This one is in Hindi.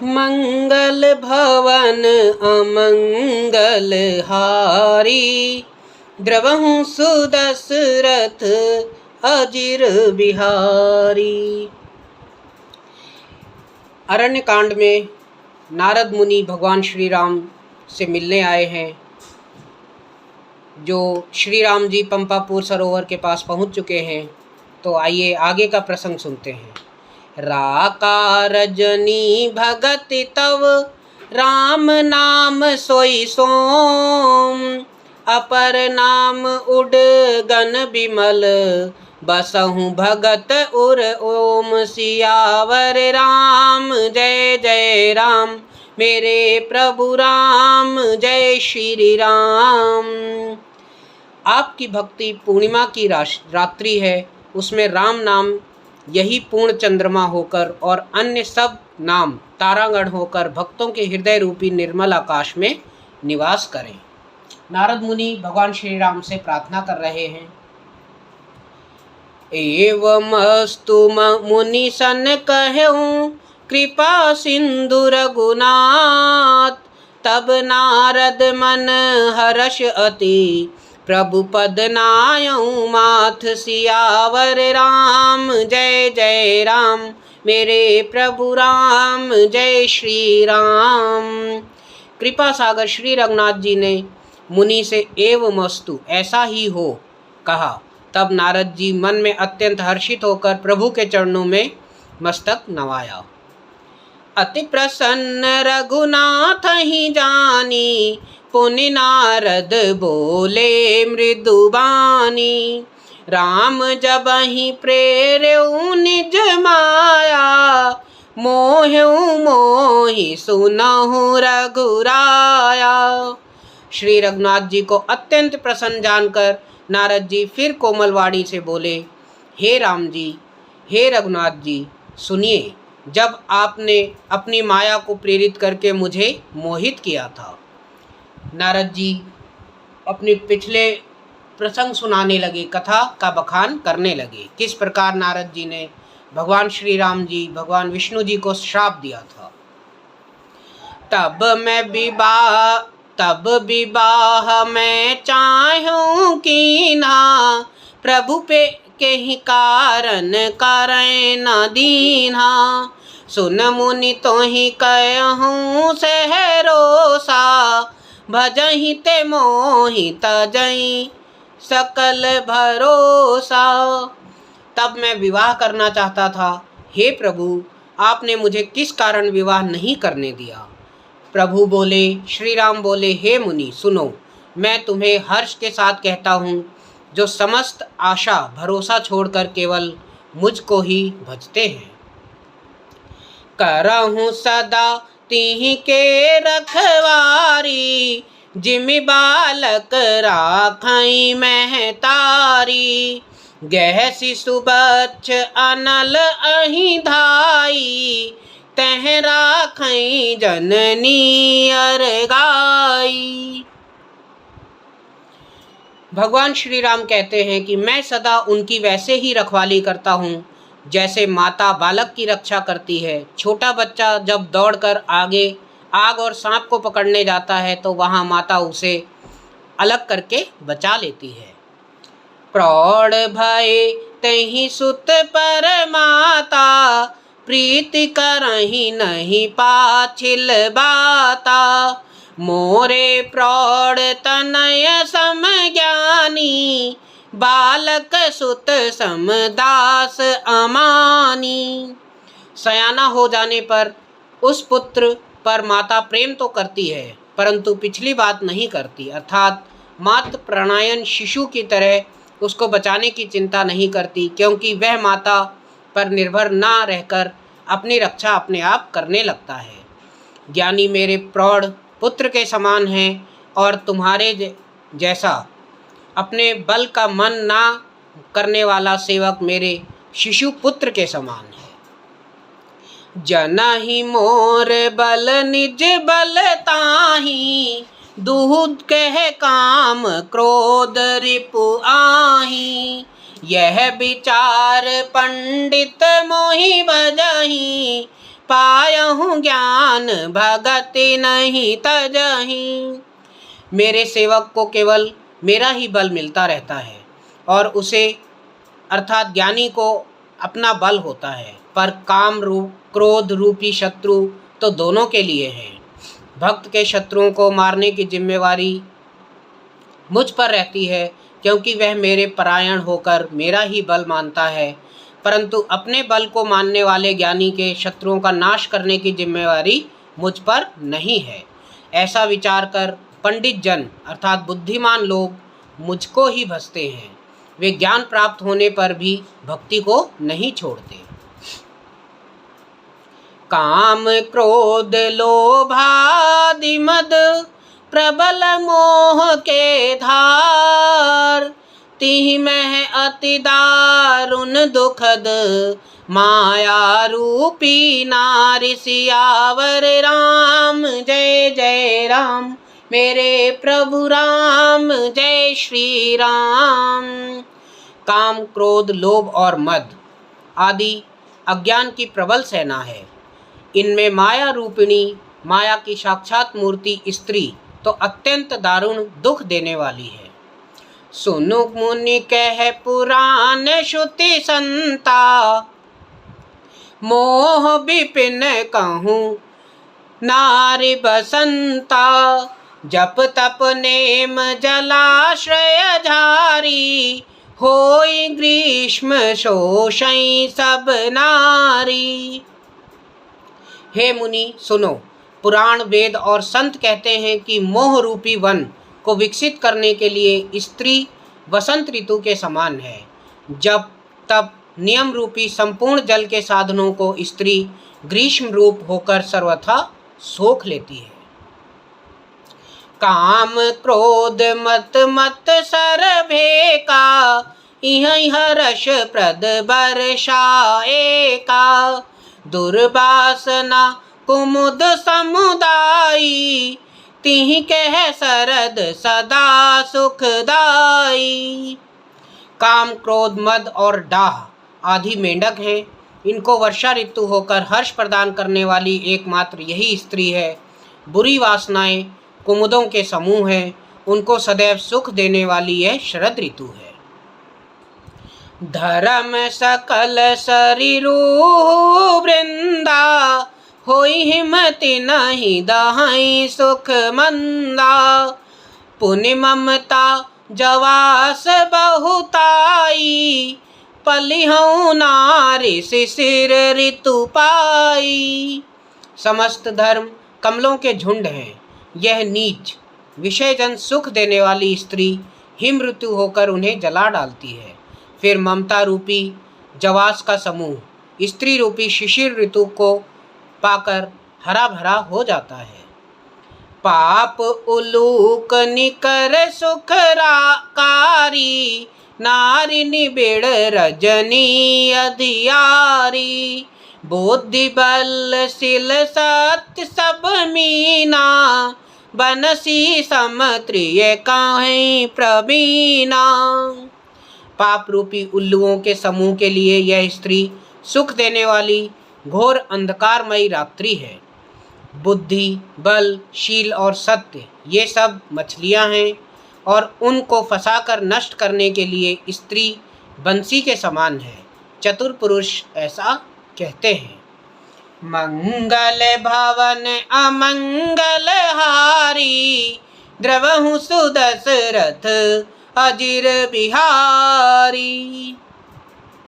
मंगल भवन अमंगल हारी, द्रवहु सुदशरथ अजिर बिहारी। अरण्य कांड में नारद मुनि भगवान श्री राम से मिलने आए हैं। जो श्री राम जी पंपापुर सरोवर के पास पहुंच चुके हैं। तो आइए आगे का प्रसंग सुनते हैं। राका रजनी भगति तव, राम नाम सोई सोम, अपर नाम उड गन बिमल, बसहु भगत उर ओम। सियावर राम जय जय राम, मेरे प्रभु राम जय श्री राम। आपकी भक्ति पूर्णिमा की रात्रि है, उसमें राम नाम यही पूर्ण चंद्रमा होकर और अन्य सब नाम तारागण होकर भक्तों के हृदय रूपी निर्मल आकाश में निवास करें। नारद मुनि भगवान श्री राम से प्रार्थना कर रहे हैं। एवमस्तु मुनि सन कहूँ, कृपा सिंधु रघुनाथ। तब नारद मन हर्ष अति, प्रभु पद नायऊ माथ। सियावर राम जय जय राम, मेरे प्रभु राम जय श्री राम। कृपा सागर श्री रघुनाथ जी ने मुनि से एवमस्तु ऐसा ही हो कहा। तब नारद जी मन में अत्यंत हर्षित होकर प्रभु के चरणों में मस्तक नवाया। अति प्रसन्न रघुनाथ ही जानी, पुनि नारद बोले मृदुबानी। राम जबहि प्रेरऊ निज माया, मोहऊ मोहि सुनहु रघुराया। श्री रघुनाथ जी को अत्यंत प्रसन्न जानकर नारद जी फिर कोमल वाणी से बोले, हे राम जी, हे रघुनाथ जी, सुनिए। जब आपने अपनी माया को प्रेरित करके मुझे मोहित किया था। नारद जी अपने पिछले प्रसंग सुनाने लगे, कथा का बखान करने लगे। किस प्रकार नारद जी ने भगवान श्री राम जी, भगवान विष्णु जी को श्राप दिया था। तब विवाह मैं चाहूँ कीन्हा, प्रभु पे के ही कारण करें न दीन्हा। सुन मुनि तो ही कहूँ सहरोसा, भजहि ते मोहि तजहि सकल भरोसा। तब मैं विवाह करना चाहता था। हे प्रभु, आपने मुझे किस कारण विवाह नहीं करने दिया। प्रभु बोले, श्री राम बोले, हे मुनि सुनो, मैं तुम्हें हर्ष के साथ कहता हूँ, जो समस्त आशा भरोसा छोड़कर केवल मुझको ही भजते हैं। करहूँ सदा तिहि के रखवारी, जिमि बालक राखई महतारी। गह शिशु बच्छ अनल अहि धाई, तह राखई जननी अरगाई। भगवान श्री राम कहते हैं कि मैं सदा उनकी वैसे ही रखवाली करता हूँ जैसे माता बालक की रक्षा करती है। छोटा बच्चा जब दौड़कर आगे आग और सांप को पकड़ने जाता है तो वहाँ माता उसे अलग करके बचा लेती है। प्रौढ़ भय तहि सुत पर माता, प्रीति करहि नहीं पाछिल बाता। मोरे प्रौढ़ तनय सम ज्ञानी, बालक सुत सम दास अमानी। सयाना हो जाने पर उस पुत्र पर माता प्रेम तो करती है परंतु पिछली बात नहीं करती, अर्थात मातृ प्रणायन शिशु की तरह उसको बचाने की चिंता नहीं करती, क्योंकि वह माता पर निर्भर ना रहकर अपनी रक्षा अपने आप करने लगता है। ज्ञानी मेरे प्रौढ़ पुत्र के समान हैं और तुम्हारे जैसा अपने बल का मन ना करने वाला सेवक मेरे शिशु पुत्र के समान है। जनहि मोर बल निज बल ताहि, दूध कह काम क्रोध रिपु आहि। यह विचार पंडित मोहि बजहि, पायहूँ ज्ञान भगति नहीं तजहीं। मेरे सेवक को केवल मेरा ही बल मिलता रहता है और उसे अर्थात ज्ञानी को अपना बल होता है, पर काम रूप क्रोध रूपी शत्रु तो दोनों के लिए है। भक्त के शत्रुओं को मारने की जिम्मेवारी मुझ पर रहती है, क्योंकि वह मेरे परायण होकर मेरा ही बल मानता है, परंतु अपने बल को मानने वाले ज्ञानी के शत्रुओं का नाश करने की जिम्मेवारी मुझ पर नहीं है। ऐसा विचार कर पंडित जन अर्थात बुद्धिमान लोग मुझको ही भजते हैं। वे ज्ञान प्राप्त होने पर भी भक्ति को नहीं छोड़ते। काम क्रोध लोभादि मद प्रबल मोह के धार, तिहि में अति दारुण दुखद माया रूपी नारी। सियावर राम जय जय राम, मेरे प्रभु राम जय श्री राम। काम क्रोध लोभ और मद आदि अज्ञान की प्रबल सेना है। इनमें माया रूपिणी, माया की साक्षात मूर्ति स्त्री तो अत्यंत दारुण दुख देने वाली है। सुनु मुनि कह पुराण श्रुति संता, मोह विपिन कहूँ नारी बसंता। जप तप नेम जलाश्रय झारी, होई ग्रीष्म शोषई सब नारी। हे मुनि सुनो, पुराण वेद और संत कहते हैं कि मोह रूपी वन को विकसित करने के लिए स्त्री वसंत ऋतु के समान है। जब तब नियम रूपी संपूर्ण जल के साधनों को स्त्री ग्रीष्म रूप होकर सर्वथा सोख लेती है। काम क्रोध मत मत सर्वे का, इह रस प्रद बरसाए का। दुर्वासना कुमुद समुदायी, तिहि कह शरद सदा सुखदाई। काम क्रोध मद और डाह आदि मेंढक हैं। इनको वर्षा ऋतु होकर हर्ष प्रदान करने वाली एकमात्र यही स्त्री है। बुरी वासनाएं कुमुदों के समूह हैं, उनको सदैव सुख देने वाली यह शरद ऋतु है। धर्म सकल शरीरू वृंदा, होई हिम्मति नहीं दहाई सुख मंदा। पुण्य ममता जवास बहुताई, पलिहऊ नारी शिशिर ऋतु पाई। समस्त धर्म कमलों के झुंड हैं। यह नीच विषयजन सुख देने वाली स्त्री हिम ऋतु होकर उन्हें जला डालती है। फिर ममता रूपी जवास का समूह स्त्री रूपी शिशिर ऋतु को पाकर हरा भरा हो जाता है। पाप उलूक निकर सुखकारी, नारी निबिड़ रजनी अधियारी। बुद्धि बल सिल सत्य सब मीना, बनसी समत्रिय काहें प्रवीणा। पाप रूपी उल्लुओं के समूह के लिए यह स्त्री सुख देने वाली घोर अंधकारमयी रात्रि है। बुद्धि बल शील और सत्य ये सब मछलियां हैं और उनको फंसाकर नष्ट करने के लिए स्त्री बंसी के समान है। चतुर पुरुष ऐसा कहते हैं। मंगल भवन अमंगल हारी, द्रवहु सुदशरथ अजिर बिहारी।